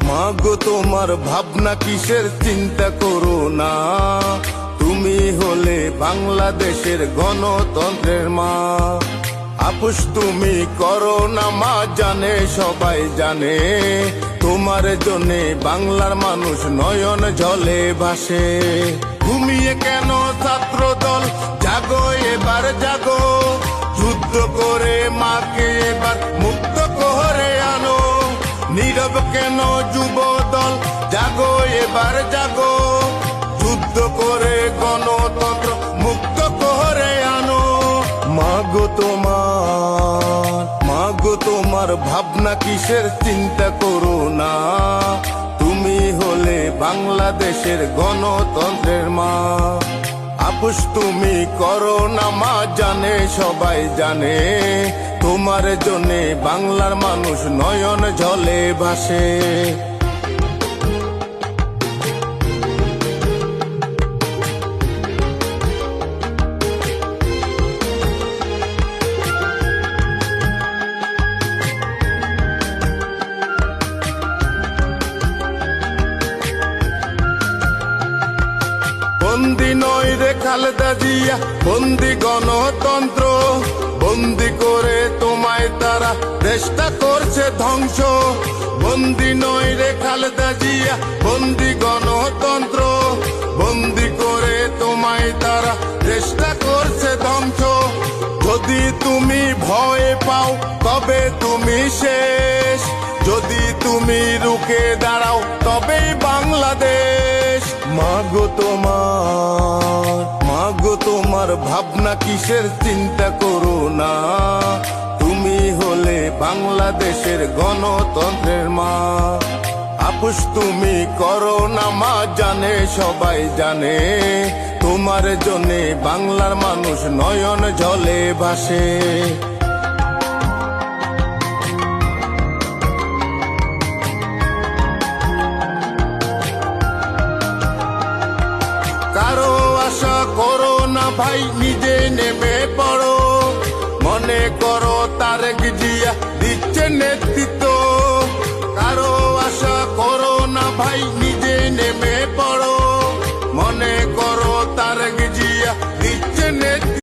মাগো তোমার ভাবনা কিসের, চিন্তা করো না। তুমি হলে বাংলাদেশের গণতন্ত্রের মা। আপোষ তুমি করো না মা, জানে সবাই জানে, তোমার জন্যে বাংলার মানুষ নয়ন জলে ভাসে। ঘুমিয়ে কেন ছাত্র দল, জাগো এবার জাগো, যুদ্ধ করে মাকে এবার মুক্ত করে আনো। নীরব কেন যুব দল, জাগো এবার জাগো, যুদ্ধ করে গণতন্ত্র মুক্ত করে আনো। মাগো তোমার ভাবনা কিসের, চিন্তা করো না। তুমি হলে বাংলাদেশের গণতন্ত্রের মা। আপোষ তুমি করো না মা, জানে সবাই জানে, তোমার জন্যে বাংলার মানুষ নয়ন জলে ভাসে। বন্দি নয় রে খালেদা জিয়া, বন্দি গণতন্ত্র, বন্দি করে তোমায় তারা দেশটা করছে ধ্বংস। বন্দি নয় রে খালেদা জিয়া, বন্দি গণতন্ত্র, বন্দি করে তোমায় তারা দেশটা করছে ধ্বংস। যদি তুমি ভয় পাও তবে তুমি শেষ, যদি তুমি রুখে দাঁড়াও তবেই বাংলাদেশ। মাগো তোমার ভাবনা কিসের, চিন্তা করো না। তুমি হলে বাংলাদেশের গণতন্ত্রের মা। আপোষ তুমি করো না মা, জানে সবাই জানে, তোমার জন্যে বাংলার মানুষ নয়ন জলে ভাসে। কারো আশা করো না ভাই, নিজে নেমে পড়ো, মনে করো তারেক জিয়া দিচ্ছে নেতৃত্ব। কারো আশা করো না ভাই।